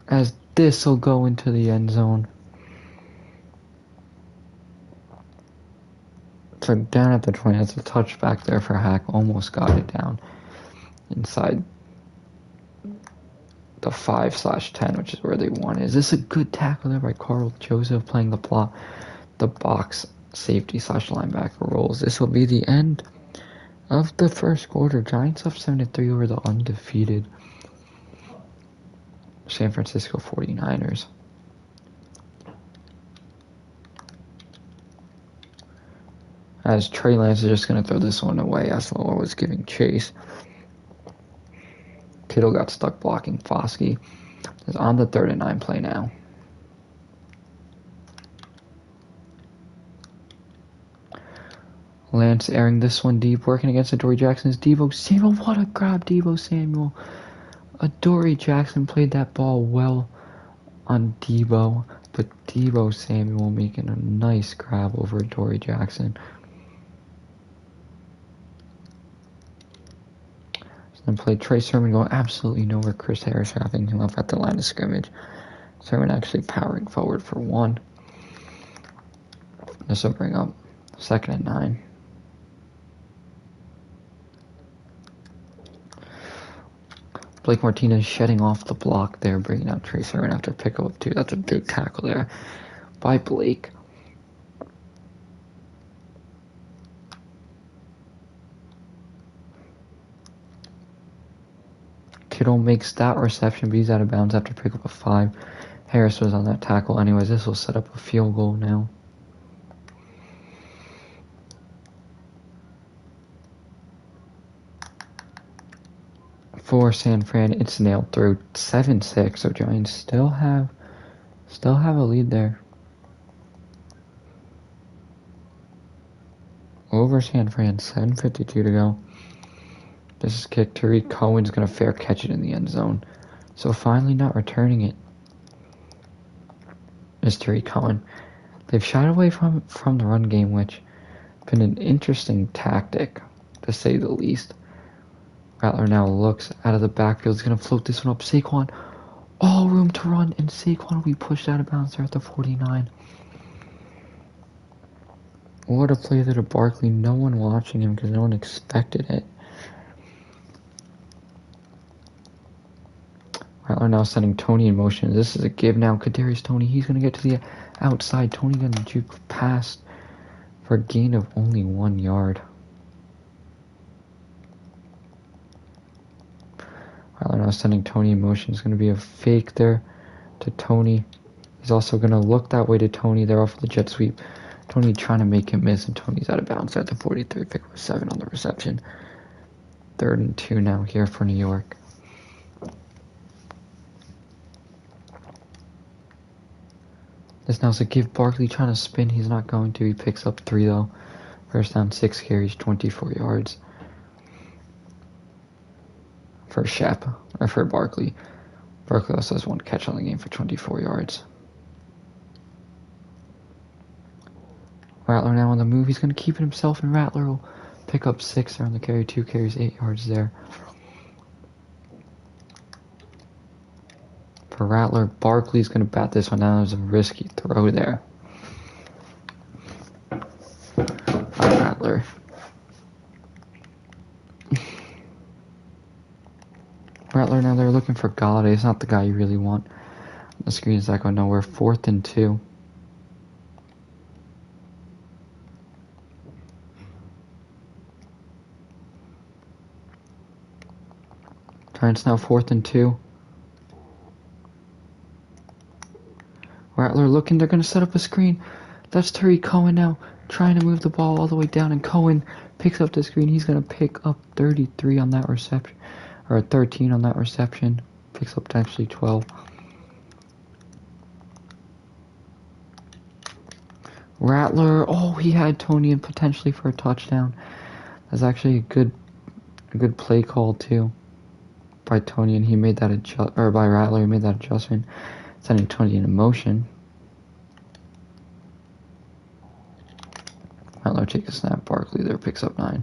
Speaker 1: as this will go into the end zone. So down at the 20, that's a touchback there for Hack. Almost got it down inside the 5/10, which is where they want it. Is this a good tackle there by Carl Joseph playing the box safety / linebacker roles? This will be the end of the first quarter. Giants up 7-3 over the undefeated San Francisco 49ers. As Trey Lance is just going to throw this one away. Aslow was giving chase. Kittle got stuck blocking Foskey. Is on the 3rd and 9 play now. Lance airing this one deep, working against Adoree Jackson's Deebo Samuel. What a grab, Deebo Samuel. Adoree Jackson played that ball well on Deebo, but Deebo Samuel making a nice grab over Adoree Jackson. Then played Trey Sermon going absolutely nowhere. Chris Harris wrapping him up at the line of scrimmage. Sermon actually powering forward for 1. This will bring up 2nd and 9. Blake Martinez shedding off the block there, bringing out Trey Sermon after pickup of 2. That's a big tackle there by Blake. Kittle makes that reception, but he's out of bounds after pickup of 5. Harris was on that tackle. Anyways, this will set up a field goal now. for San Fran. It's nailed through 7-6. So Giants still have a lead there over San Fran. 7:52 to go. This is kicked. Tariq Cohen's gonna fair catch it in the end zone. So finally not returning it is Tariq Cohen. They've shied away from the run game, which has been an interesting tactic, to say the least. Rattler now looks out of the backfield. He's going to float this one up. Saquon, all room to run, and Saquon will be pushed out of bounds there at the 49. What a play there to Barkley. No one watching him because no one expected it. Rattler now sending Tony in motion. This is a give now. Kadarius Toney, he's going to get to the outside. Tony going to juke past for a gain of only 1 yard. Rattler now sending Tony in motion. It's going to be a fake there to Tony. He's also going to look that way to Tony. They're off the jet sweep. Tony trying to make him miss, and Tony's out of bounds at the 43. Pick up 7 on the reception. 3rd and 2 now here for New York. This now's a give. Barkley trying to spin. He's not going to. He picks up 3 though. First down, 6 carries, 24 yards. For Shep, or for Barkley. Barkley also has 1 catch on the game for 24 yards. Rattler now on the move. He's going to keep it himself, and Rattler will pick up 6 there on the carry. 2 carries, 8 yards there. For Rattler, Barkley's going to bat this one down. There's a risky throw there. Rattler. Rattler now, they're looking for Galladay. It's not the guy you really want. The screen is not going nowhere. 4th and 2. Giants now 4th and 2. Rattler looking, they're going to set up a screen. That's Tariq Cohen now, trying to move the ball all the way down, and Cohen picks up the screen. He's going to pick up 33 on that reception, or 13 on that reception. Picks up actually 12. Rattler, oh, he had Tony in potentially for a touchdown. That's actually a good play call too by Tony, and he made that by Rattler, he made that adjustment. Sending Tony into motion. Rattler takes a snap. Barkley there picks up 9.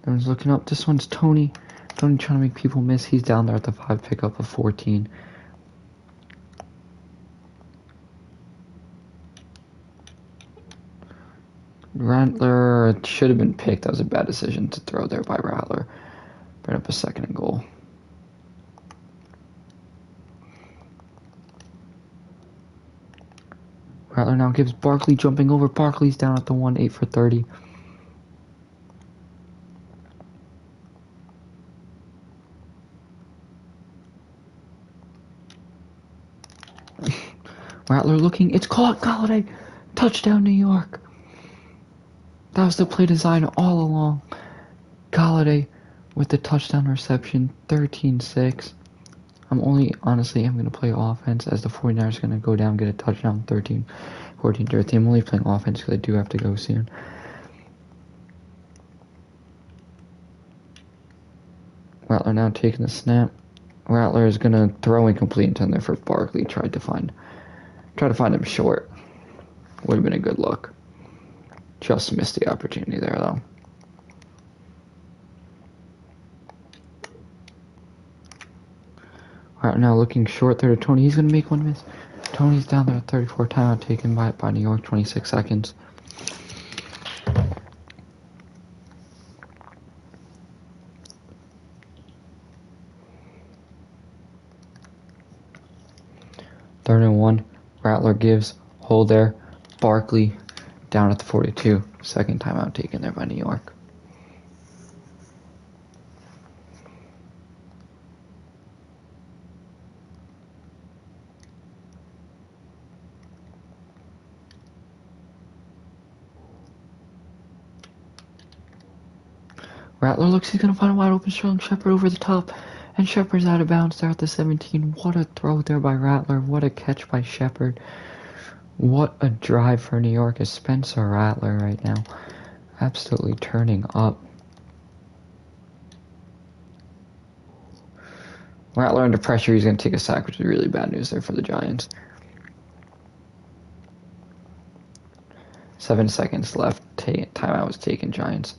Speaker 1: Everyone's looking up. This one's Tony. Tony trying to make people miss. He's down there at the 5, pick up a 14. Rattler should have been picked. That was a bad decision to throw there by Rattler. Bring up a 2nd and goal. Rattler now gives Barkley jumping over. Barkley's down at the 1, 8 for 30. Rattler looking. It's caught. Galladay. Touchdown, New York. That was the play design all along. Galladay with the touchdown reception, 13-6. I'm going to play offense as the 49ers are going to go down, get a touchdown, 13-14. I'm only playing offense because I do have to go soon. Rattler now taking the snap. Rattler is going to throw incomplete intended for Barkley. Tried to find him short. Would have been a good look. Just missed the opportunity there, though. Right now looking short there to Tony. He's going to make one miss. Tony's down there at 34. Timeout taken by New York. 26 seconds. Third and 1. Rattler gives. Hold there. Barkley down at the 42. 2nd timeout taken there by New York. Rattler looks, he's going to find a wide open Sterling Shepard over the top. And Shepard's out of bounds there at the 17. What a throw there by Rattler. What a catch by Shepard. What a drive for New York is Spencer Rattler right now. Absolutely turning up. Rattler under pressure, he's going to take a sack, which is really bad news there for the Giants. 7 seconds left. Timeout was taken, Giants.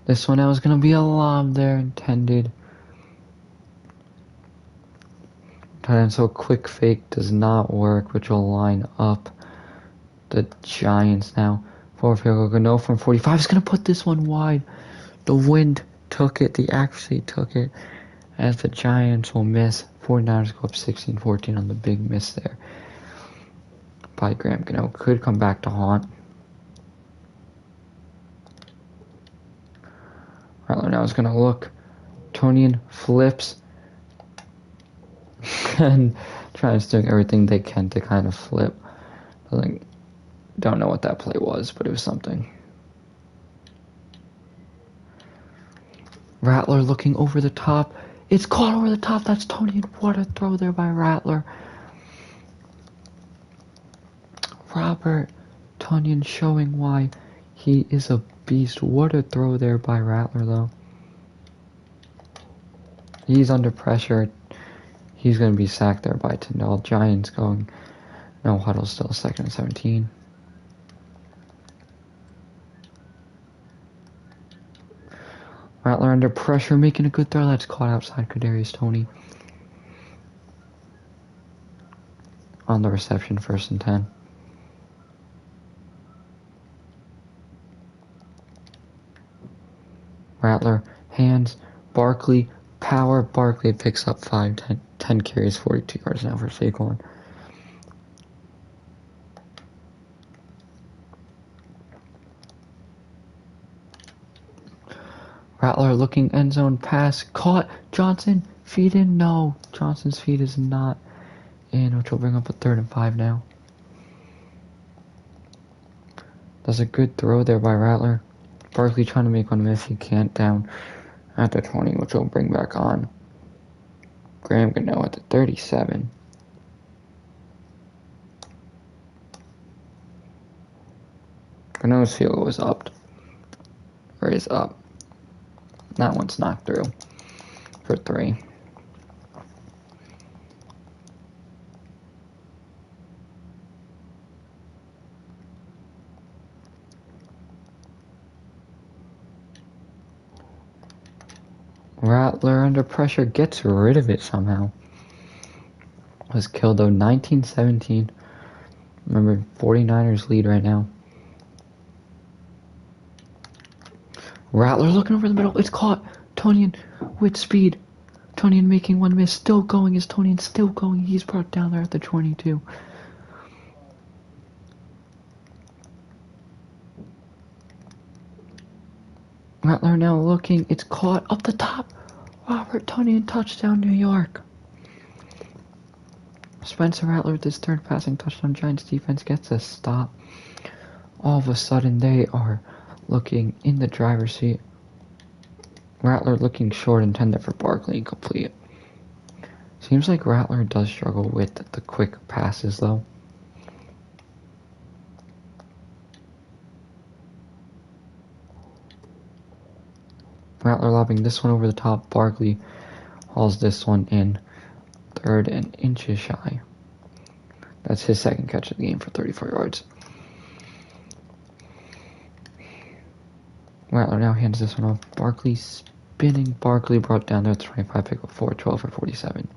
Speaker 1: This one now is going to be a lob there intended. And so a quick fake does not work, which will line up the Giants now. Forward field goal, no from 45. Is going to put this one wide. The wind took it. The accuracy took it. As the Giants will miss. 49ers go up 16-14 on the big miss there by Graham Gano. Could come back to haunt. Rattler now is going to look. Tonian flips. And Giants doing everything they can to kind of flip. Don't know what that play was, but it was something. Rattler looking over the top. It's caught over the top. That's Tonian. What a throw there by Rattler. Robert Tonian showing why he is a beast. What a throw there by Rattler, though. He's under pressure. He's going to be sacked there by Tyndall. Giants going no huddle, still 2nd and 17. Rattler under pressure, making a good throw. That's caught outside Kadarius Toney. On the reception, 1st and 10. Rattler, hands, Barkley, power. Barkley picks up 10 carries, 42 yards now for Saquon. Rattler looking end zone pass, caught. Johnson, feed in, no. Johnson's feed is not in, which will bring up a 3rd and 5 now. That's a good throw there by Rattler. Barkley trying to make one miss, he can't, down at the 20, which will bring back on Graham Gano at the 37. Gano's field was up. Or is up. That one's knocked through for 3. Rattler under pressure gets rid of it somehow. Was killed though. 19-17. Remember, 49ers lead right now. Rattler looking over the middle. It's caught. Tonian with speed. Tonian making one miss. Still going. Is Tonian still going? He's brought down there at the 22. Rattler now looking. It's caught up the top. Robert Tonian, touchdown, New York. Spencer Rattler with his 3rd passing touchdown. Giants defense gets a stop. All of a sudden, they are looking in the driver's seat. Rattler looking short, intended for Barkley, incomplete. Seems like Rattler does struggle with the quick passes, though. Rattler lobbing this one over the top. Barkley hauls this one in. 3rd and inches shy. That's his 2nd catch of the game for 34 yards. Rattler now hands this one off. Barkley spinning. Barkley brought down there at 25, pick up 4, 12 for 47.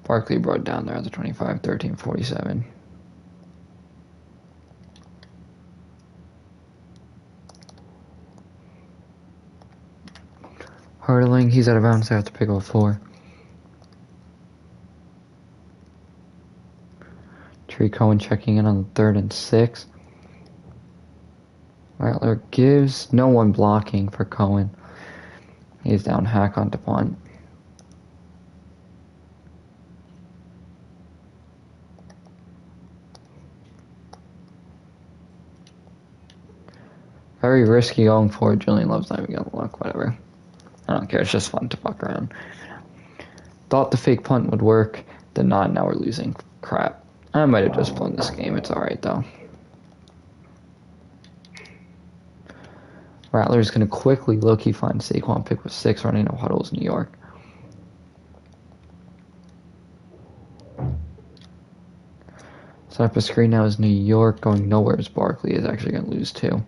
Speaker 1: Barkley brought down there at the 25, 13, 47. Hurdling, he's out of bounds there at the pick up 4. Tree Cohen checking in on the 3rd and 6. Rattler gives no one blocking for Cohen. He's down hack on to punt. Very risky going forward. Julian Love's not even gonna look, whatever. I don't care, it's just fun to fuck around. Thought the fake punt would work, did not, now we're losing. Crap. I might have just blown this game, it's alright though. Rattler's gonna quickly look, he finds Saquon pick with 6 running no huddles, New York. Set up a screen now is New York, going nowhere as Barkley is actually gonna lose 2.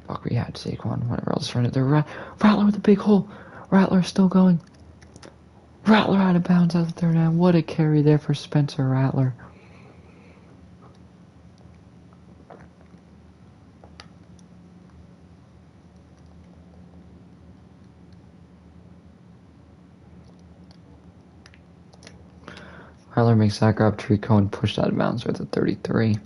Speaker 1: Fuck, we had Saquon, whatever else run it there. Rattler with a big hole. Rattler still going. Rattler out of bounds out there now. What a carry there for Spencer Rattler. Rattler makes that grab. Tree Cohen pushed out of bounds with a 33.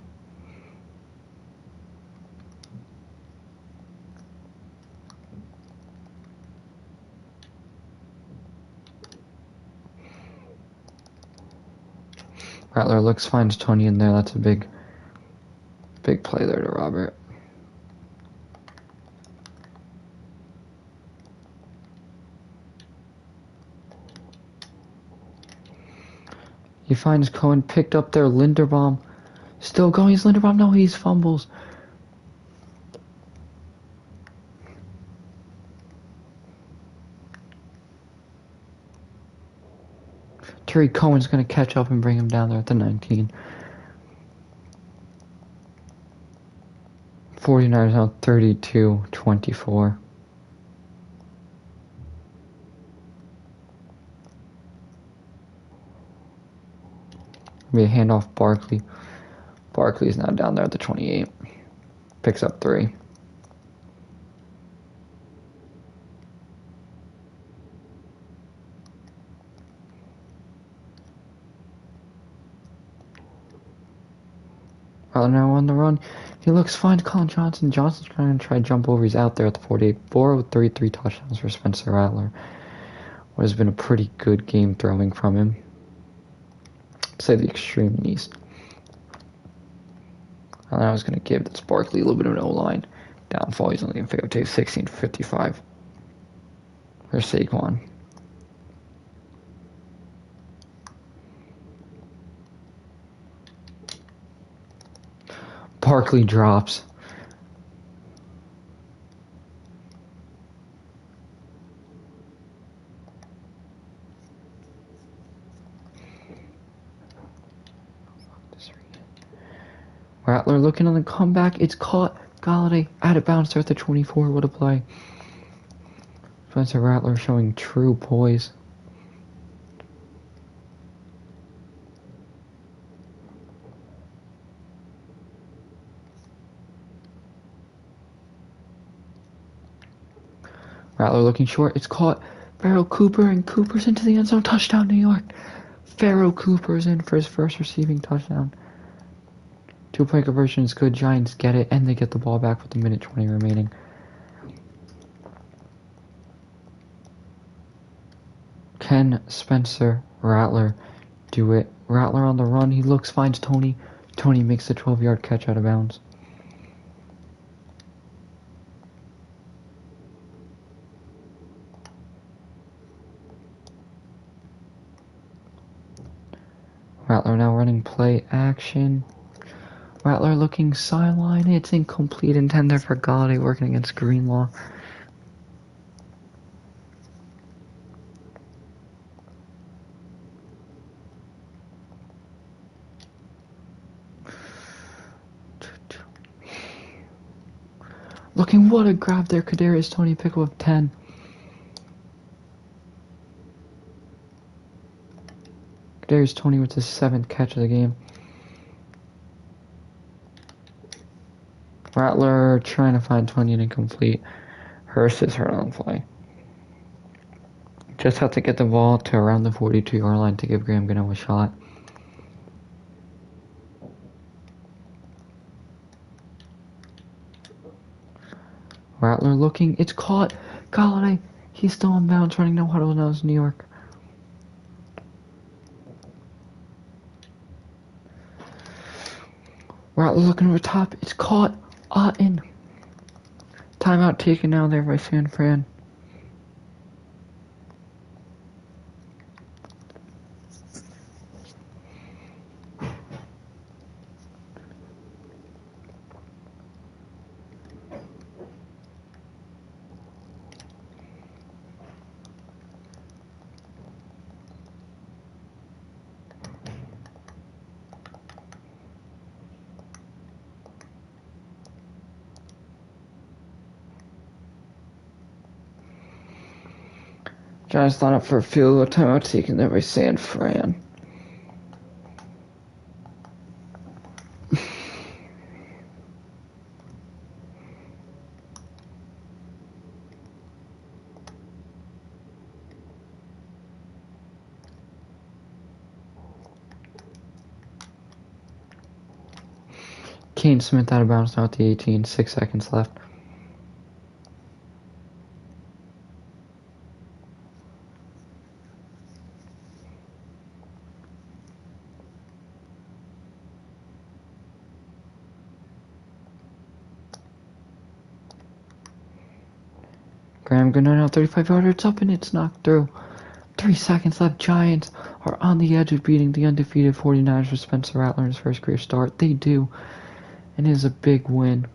Speaker 1: Rattler looks, finds Tony in there. That's a big play there to Robert. He finds Cohen, picked up there. Linderbaum still going. He's Linderbaum. No, he's fumbles. Terry Cohen's going to catch up and bring him down there at the 19. 49ers now 32-24. Be a handoff Barkley. Barkley is now down there at the 28. Picks up 3. Now on the run. He looks fine. Colin Johnson. Johnson's trying to try to jump over. He's out there at the 48. 4-3 touchdowns for Spencer Rattler. What has been a pretty good game throwing from him. To say the extreme least. And I was going to give this Barkley a little bit of an O-line downfall. He's only going to pick up 16-55 for Saquon. Barkley drops. Rattler looking on the comeback. It's caught. Galladay out of bounds there at the 24. What a play. Spencer Rattler showing true poise. Rattler looking short. It's caught. Pharaoh Cooper, and Cooper's into the end zone. Touchdown, New York. Pharaoh Cooper's in for his first receiving touchdown. 2-point conversion is good. Giants get it, and they get the ball back with a minute 20 remaining. Can Spencer Rattler do it? Rattler on the run. He looks, finds Tony. Tony makes the 12-yard catch out of bounds. Rattler now running play action. Rattler looking sideline. It's incomplete. Intended for Galladay, working against Greenlaw. Looking, what a grab there. Kadarius Toney pick up 10. Kadarius Toney with his 7th catch of the game. Rattler trying to find Toney and incomplete. Hurst is hurt on the play. Just have to get the ball to around the 42-yard line to give Graham Gano a shot. Rattler looking. It's caught. Galladay. He's still on bounds, running no huddle. Now it's New York. Rattler looking over top. It's caught. In. Timeout taken now there by San Fran. Giants line up for a field goal. Timeout taken there by San Fran. Kane Smith out of bounds now at the 18. 6 seconds left. Graham going out 35-yarder. It's up and it's knocked through. 3 seconds left. Giants are on the edge of beating the undefeated 49ers with Spencer Rattler in his first career start. They do. And it is a big win.